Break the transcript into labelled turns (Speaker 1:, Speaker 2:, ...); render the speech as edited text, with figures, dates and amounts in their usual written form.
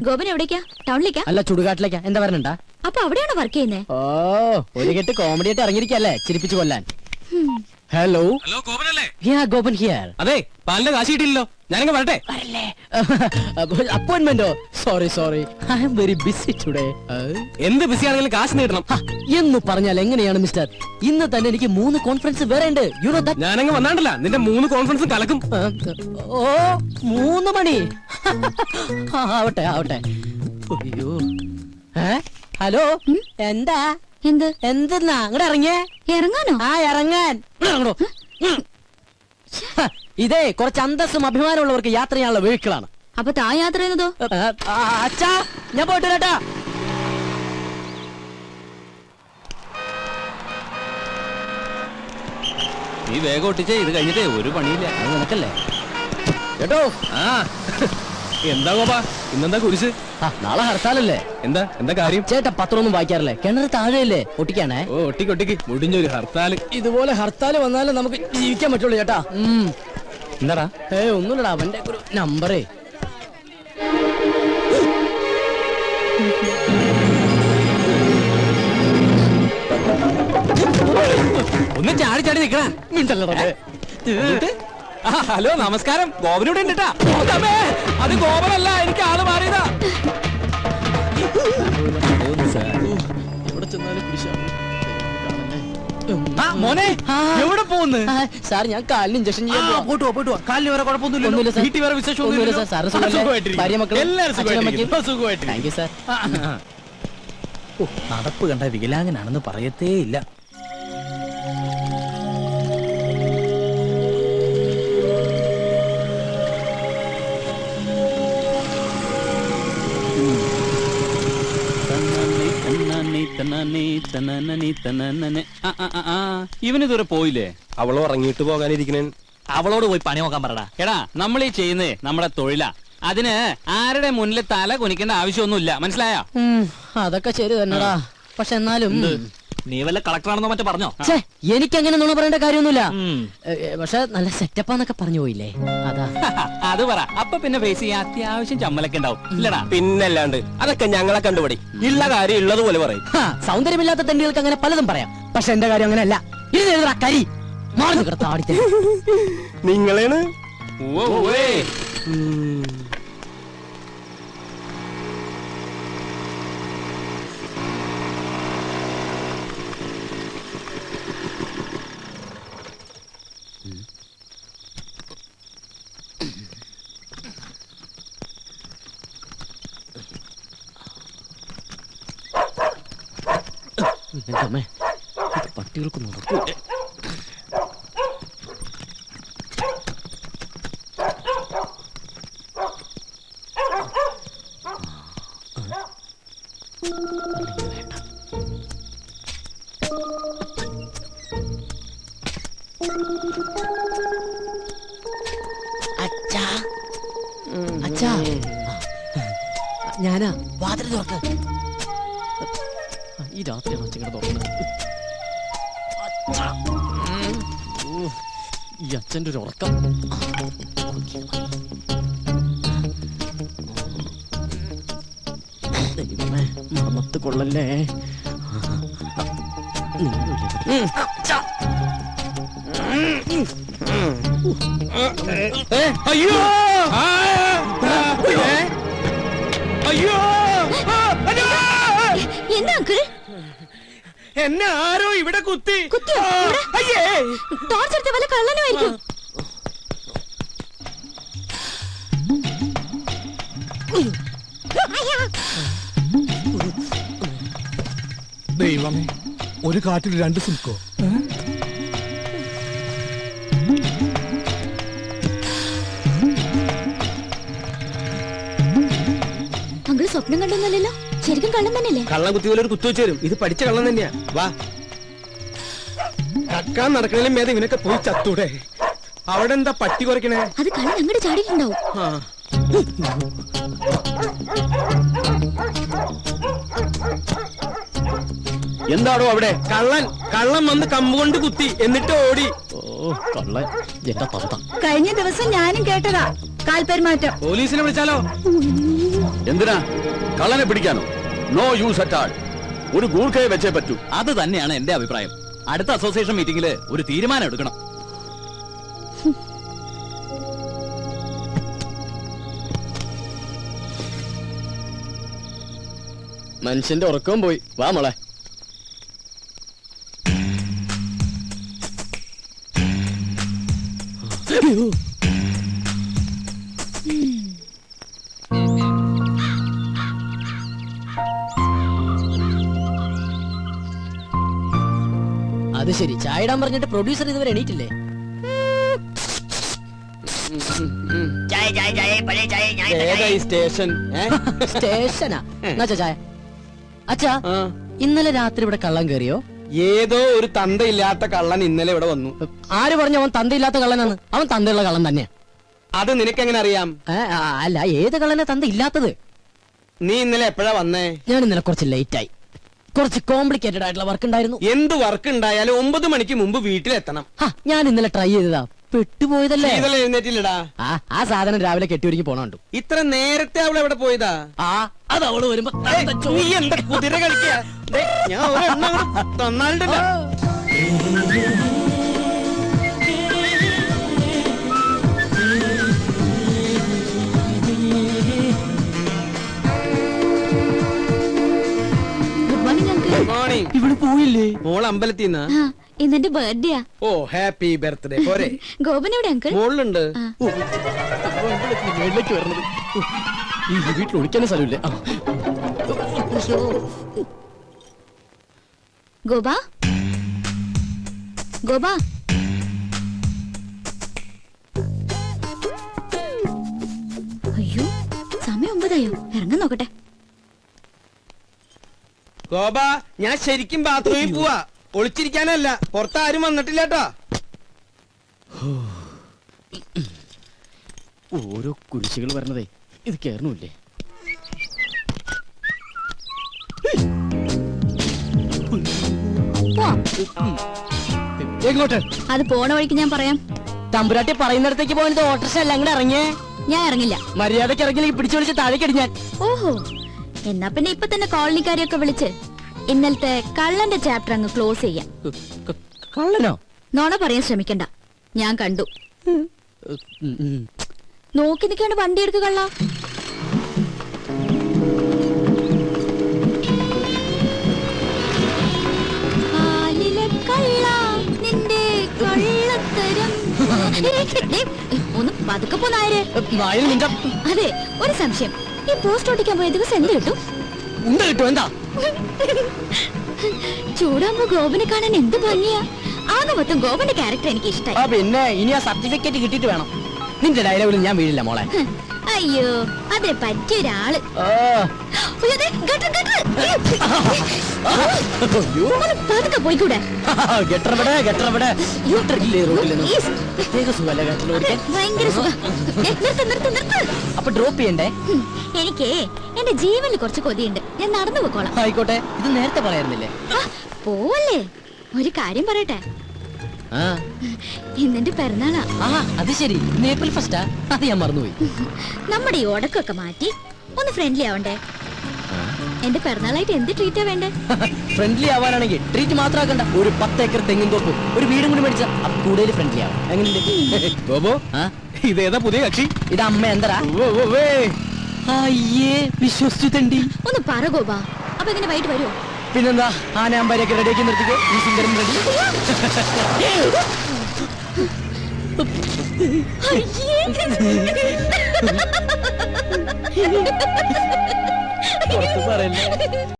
Speaker 1: ഗോപൻ എവിടേക്കാ? ടൗണിലേക്കാ?
Speaker 2: അല്ല, ചുടുകാട്ടിലേക്കാ. എന്താ പറഞ്ഞാ?
Speaker 1: അപ്പൊ അവിടെയാണോ വർക്ക് ചെയ്യുന്നത്?
Speaker 2: ഓ, ഒരു കെട്ട് കോമഡി ആയിട്ട് ഇറങ്ങിയിരിക്കല്ലേ ചിരിപ്പിച്ചു കൊല്ലാൻ. ഹലോ
Speaker 3: ഹലോ, ഗോപനല്ലേ?
Speaker 2: ഗോപൻ ഹിയർ.
Speaker 3: അതെ, പാലിന്റെ കാശ് കിട്ടിയില്ലല്ലോ. ഞാനങ്ങ് വരട്ടെ.
Speaker 2: അപ്പോയിന്റ്മെന്റോ? Sorry I am very busy today.
Speaker 3: എന്ത് ബിസി ആണെങ്കിലും കാശ് നേടണം
Speaker 2: എന്ന് പറഞ്ഞാൽ എങ്ങനെയാണ് മിസ്റ്റർ? ഇന്ന് തന്നെ എനിക്ക് 3 കോൺഫറൻസ് വേറെ ഉണ്ട്. You know that.
Speaker 3: ഞാനങ്ങ് വന്നാണ്ടല്ല, നിന്റെ 3 കോൺഫറൻസും കലക്കും.
Speaker 2: ഓ, 3 മണി. ആവട്ടെ. അയ്യോ, ഹലോ, എന്താ? എന്തെന്നാ അങ്ങോട്ട് ഇറങ്ങിയേ?
Speaker 1: ഇറങ്ങാനോ?
Speaker 2: ഇറങ്ങാൻ. ഇതേ കുറച്ച് അന്തസ്സും അഭിമാനമുള്ളവർക്ക് യാത്ര ചെയ്യാനുള്ള വെഹിക്കിളാണ്.
Speaker 1: അപ്പൊ താ യാത്ര ചെയ്യുന്നതോ?
Speaker 2: അച്ഛാ, ഞാൻ പോയിട്ട് കേട്ടാ.
Speaker 3: നീ വേഗം ഒട്ടിച്ചേ, ഇത് കഴിഞ്ഞിട്ടേ ഒരു പണിയില്ല.
Speaker 2: അത് നിനക്കല്ലേ കേട്ടോ.
Speaker 3: എന്താ ഗോപാ, ഇന്നെന്താ കുരിശ്?
Speaker 2: നാളെ ഹർത്താലല്ലേ?
Speaker 3: എന്താ കാര്യം?
Speaker 2: ചേട്ടാ പത്രമൊന്നും വായിക്കാറില്ലേ? കിണറ് താഴെയല്ലേ? ഒട്ടിക്കാണേ.
Speaker 3: ഓ, ഒട്ടിക്ക് മുടിഞ്ഞൊരു ഹർത്താല്.
Speaker 2: ഇതുപോലെ ഹർത്താല് വന്നാലും നമുക്ക് ജീവിക്കാൻ പറ്റുള്ളൂ ചേട്ടാ.
Speaker 3: എന്താടാ?
Speaker 2: ഒന്നുമില്ലടാ, അവന്റെ ഒരു നമ്പറേ.
Speaker 3: ഒന്ന് ചാടി നിക്കണ. ഹലോ, നമസ്കാരം. ഗോപനൂടെ ഉണ്ട്. അത് ഗോപനല്ല, എനിക്ക് ആള് മാറിയതാ. മോനെ, എവിടെ പോകുന്നു?
Speaker 2: സാർ, ഞാൻ കാലിന് ഇഞ്ചക്ഷൻ ചെയ്യാൻ
Speaker 3: പോയിട്ട് വാ. കാലിന് വേറെ കുഴപ്പമൊന്നുമില്ല. വീട്ടിൽ വേറെ വിശേഷമൊന്നുമില്ല.
Speaker 2: Thank you sir.
Speaker 3: നടപ്പ് കണ്ട വികലാംഗനാണെന്ന് പറയത്തേ ഇല്ല. ഇവനിതുവരെ പോയില്ലേ?
Speaker 4: അവളോ ഇറങ്ങിയിട്ട് പോകാനിരിക്കണേ.
Speaker 3: അവളോട് പോയി പണി നോക്കാൻ പറടാ. എടാ, നമ്മൾ ഈ ചെയ്യുന്നേ നമ്മുടെ തൊഴിലാ. അതിന് ആരുടെ മുന്നിൽ തല കുനിക്കേണ്ട ആവശ്യമൊന്നുമില്ല, മനസ്സിലായോ?
Speaker 2: അതൊക്കെ ശരി തന്നെടാ. പക്ഷെ എന്നാലും
Speaker 3: നീ വല്ല കളക്ടറാണെന്നോ മറ്റോ പറഞ്ഞോ?
Speaker 2: എനിക്കങ്ങനെ നുണ പറയേണ്ട കാര്യമൊന്നുമില്ല. പക്ഷെ നല്ല സെറ്റപ്പാന്നൊക്കെ പറഞ്ഞു പോയില്ലേ, അതാ.
Speaker 3: അത് പറ. അപ്പൊ പിന്നെ ഫേസ് ചെയ്യാൻ അത്യാവശ്യം ചമ്മലൊക്കെ ഉണ്ടാവും, ഇല്ലടാ?
Speaker 4: പിന്നല്ലാണ്ട്. അതൊക്കെ ഞങ്ങളെ കണ്ടുപിടി. ഉള്ള കാര്യം ഉള്ളതുപോലെ പറയും.
Speaker 2: സൗന്ദര്യമില്ലാത്ത തെണ്ടികൾക്ക് അങ്ങനെ പലതും പറയാം. പക്ഷെ എന്റെ കാര്യം അങ്ങനെയല്ല. ഇത് എഴുതാ കരി മാറി താടിത്തെ
Speaker 4: നിങ്ങളാണ്.
Speaker 2: പട്ടികൾക്ക് നടക്കൂ. അച്ഛാ, ഞാനാ. വാതിൽ തുറക്ക്. ഈ രാത്രിയാണ് അച്ഛങ്ങനെ തുറക്കുന്നത്. ഈ അച്ഛൻ്റെ ഒരു ഉറക്കം. മണത്ത് കൊള്ളല്ലേ.
Speaker 3: അയ്യോ അയ്യോ,
Speaker 1: എന്താ അങ്കിൾ?
Speaker 3: എന്നെ ആരോ ഇവിടെ കുത്തി. അയ്യേ,
Speaker 1: ടോർച്ചെടുത്ത വല്ല കള്ളനുമായിരിക്കും.
Speaker 5: ദൈവമേ, ഒരു കാട്ടിൽ 2 സിൽക്കോ?
Speaker 1: അങ്കിൾ സ്വപ്നം കണ്ടൊന്നല്ലോ, ശരിക്കും കള്ളം തന്നെയല്ലേ?
Speaker 4: കള്ളം കുത്തി പോലെ ഒരു കുത്തു വെച്ച് തരും. ഇത് പഠിച്ച കള്ളം തന്നെയാ. വാ, കക്കാൻ നടക്കണേലും മേധ ഇവനൊക്കെ പോയി ചത്തൂടെ. അവിടെ എന്താ പട്ടി കുറയ്ക്കണേ?
Speaker 1: അത് കള്ളൻ അങ്ങോട്ട് ചാടിയിട്ടുണ്ടാവും.
Speaker 6: എന്താണോ അവിടെ?
Speaker 4: കള്ളൻ വന്ന് കമ്പ് കൊണ്ട് കുത്തി എന്നിട്ട് ഓടി.
Speaker 2: ഓ കള്ളൻ എന്റെ തന്ത.
Speaker 7: കഴിഞ്ഞ ദിവസം ഞാനും കേട്ടതാ കാൽപെരുമാറ്റം.
Speaker 4: പോലീസിനെ വിളിച്ചാലോ?
Speaker 6: എന്തിനാ? കള്ളനെ പിടിക്കാനോ? No use at all. ഒരു ഗൂർഖയെ വെച്ചേ പറ്റൂ.
Speaker 3: അത് തന്നെയാണ് എന്റെ അഭിപ്രായം. അടുത്ത അസോസിയേഷൻ മീറ്റിംഗില് ഒരു തീരുമാനം എടുക്കണം.
Speaker 2: മനുഷ്യന്റെ ഉറക്കവും പോയി. വാ മോളെ. അത് ശരി, ചായ ഇടാൻ പറഞ്ഞിട്ട് പ്രൊഡ്യൂസർ ഇതുവരെ എണീറ്റില്ലേ?
Speaker 4: ഏതാ ഈ സ്റ്റേഷൻ?
Speaker 2: സ്റ്റേഷനാ? എന്നാ ചായ. അച്ഛാ, ഇന്നലെ രാത്രി ഇവിടെ കള്ളൻ കയറിയോ?
Speaker 4: ഏതോ ഒരു തന്തയില്ലാത്ത കള്ളൻ ഇന്നലെ ഇവിടെ വന്നു.
Speaker 2: ആര് പറഞ്ഞു അവൻ തന്തയില്ലാത്ത കള്ളനാണ്? അവൻ തന്തയുള്ള കള്ളൻ തന്നെയാ.
Speaker 4: അത് നിനക്കെങ്ങനെ അറിയാം?
Speaker 2: അല്ല, ഏത് കള്ളനെ തന്ത ഇല്ലാത്തത്?
Speaker 4: നീ ഇന്നലെ എപ്പോഴാ വന്നേ?
Speaker 2: ഞാൻ ഇന്നലെ കുറച്ച് ലേറ്റ് ആയി. കുറച്ച് കോംപ്ലിക്കേറ്റഡ് ആയിട്ടുള്ള വർക്ക് ഉണ്ടായിരുന്നു.
Speaker 4: എന്ത് വർക്ക് ഉണ്ടായാലും 9 മണിക്ക് മുമ്പ് വീട്ടിലെത്തണം.
Speaker 2: ഞാൻ ഇന്നലെ ട്രൈ ചെയ്തതാ, പെട്ടുപോയതല്ലേ.
Speaker 4: ഇന്നലെ എഴുന്നേറ്റില്ലടാ.
Speaker 2: ആ സാധനം രാവിലെ കെട്ടിയൊരുക്കി പോണുണ്ടു.
Speaker 4: ഇത്ര നേരത്തെ അവൾ എവിടെ പോയതാ?
Speaker 2: അത് അവള് വരുമ്പോ
Speaker 4: നീ എന്താ കുതിര കളിക്കാ? ഞാൻ ഒരെണ്ണം അങ്ങട് തന്നാലുണ്ടല്ലോ.
Speaker 1: Good morning uncle.
Speaker 4: മോർണിംഗ്.
Speaker 2: ഇവിടെ പോയില്ലേ?
Speaker 4: മോൾ അമ്പലത്തിന്നാ?
Speaker 1: ഇന്നെന്റെ ബർത്ത്ഡേയാ.
Speaker 4: ഓ ഹാപ്പി ബർത്ത്ഡേ. പോരെ?
Speaker 1: ഗോപൻ എവിടെ അങ്കിൾ?
Speaker 4: മോളിലുണ്ട്.
Speaker 2: മേളിലേക്ക് വരണത്. ഈ വീട്ടിൽ ഒളിക്കാനും സ്ഥലമില്ലേ?
Speaker 1: ഗോപാ, ഗോപാ. അയ്യോ, സമയം 9 ഇറങ്ങാൻ നോക്കട്ടെ.
Speaker 4: ഗോപ, ഞാൻ ശരിക്കും ബാത്റൂമിൽ പോവാ. ഒളിച്ചിരിക്കാനല്ല. പുറത്താരും വന്നിട്ടില്ല കേട്ടോ.
Speaker 2: ഓരോ കുരിശുകൾ വരണതേ ഇത് കേറണില്ലേ? എങ്ങോട്ട്?
Speaker 1: അത് പോണ വഴിക്ക് ഞാൻ പറയാം.
Speaker 2: തമ്പുരാട്ടി പറയുന്നിടത്തേക്ക് പോയത് ഓട്ടർഷ അല്ല, അങ്ങനെ ഇറങ്ങിയേ.
Speaker 1: ഞാൻ ഇറങ്ങില്ല.
Speaker 2: മര്യാദക്ക് ഇറങ്ങില്ലെങ്കിൽ പിടിച്ചു വിളിച്ച് താഴേക്ക് ഞാൻ.
Speaker 1: ഓഹോ, എന്നാ പിന്നെ ഇപ്പൊ തന്നെ കോളനിക്കാരെയൊക്കെ വിളിച്ച് ഇന്നലത്തെ കള്ളന്റെ ചാപ്റ്റർ അങ്ങ് ക്ലോസ് ചെയ്യാം.
Speaker 2: കള്ളനോ?
Speaker 1: നോണ പറയാൻ ശ്രമിക്കണ്ട, ഞാൻ കണ്ടു. നോക്കി നിൽക്കാണ്ട് വണ്ടി എടുക്കുക കള്ള. ഒന്ന് പതുക്കെ പോന്നായര്. അതെ, ഒരു സംശയം. ഈ പോസ്റ്റ് ഓടിക്കാൻ പോയ ദിവസം എന്ത് കിട്ടും?
Speaker 2: എന്താ
Speaker 1: ചൂടാകുമ്പോ ഗോപനെ കാണാൻ എന്ത് ഭംഗിയാ. ആകെ മൊത്തം ഗോപന്റെ ക്യാരക്ടർ എനിക്ക് ഇഷ്ടമായി.
Speaker 2: പിന്നെ ഇനി ആ സർട്ടിഫിക്കറ്റ് കിട്ടിയിട്ട് വേണം. നിന്റെ ഡയലോഗിൽ ഞാൻ വീഴില്ല മോളെ.
Speaker 1: അയ്യോ, അതെ പറ്റിയൊരാള്. പതുക്കെ പോയിക്കൂടെ? ഭയങ്കര സുഖം.
Speaker 2: അപ്പൊ ഡ്രോപ്പ് ചെയ്യണ്ടേ?
Speaker 1: എനിക്ക് എന്റെ ജീവനിൽ കുറച്ച് കൊതിയുണ്ട്. ഞാൻ നടന്നു പോയിക്കോളാം.
Speaker 2: ആയിക്കോട്ടെ, ഇത് നേരത്തെ പറയാറുന്നില്ലേ?
Speaker 1: പോവല്ലേ, ഒരു കാര്യം പറയട്ടെ. ഇന്നെന്റെ പിറന്നാളാ.
Speaker 2: അത് ശരി, ഏപ്രിൽ ഫസ്റ്റാ. അത് ഞാൻ മറന്നുപോയി.
Speaker 1: നമ്മുടെ ഈ ഉടക്കൊക്കെ മാറ്റി ഒന്ന് ഫ്രണ്ട്ലി ആവണ്ടേ? എന്റെ പിറന്നാളായിട്ട് എന്ത് ട്രീറ്റാ വേണ്ടേ?
Speaker 2: ഫ്രണ്ട്ലി ആവാനാണെങ്കിൽ ട്രീറ്റ് മാത്രമാക്കണ്ട, ഒരു 10 ഏക്കർ തെങ്ങിൻ തോപ്പ്, ഒരു വീടും കൂടി മേടിച്ച കൂടുതൽ ഫ്രണ്ട്ലി ആവും. എങ്ങനെയുണ്ട്
Speaker 4: ഗോപോ? ഇതേതാ പുതിയ കക്ഷി?
Speaker 2: ഇത് അമ്മ എന്തരാ? അയ്യേ, വിശ്വസിച്ചു തണ്ടി.
Speaker 1: ഒന്ന് പറ ഗോപാ. അപ്പൊ എങ്ങനെ വൈകിട്ട് വരുമോ?
Speaker 2: പിന്നെന്താ, ആനയാമ്പാരിയൊക്കെ റെഡിയാക്കി നിർത്തിക്കോ. ഈ സുന്ദരം റെഡി.
Speaker 1: അയ്യേ.
Speaker 2: പറയല്ലേ?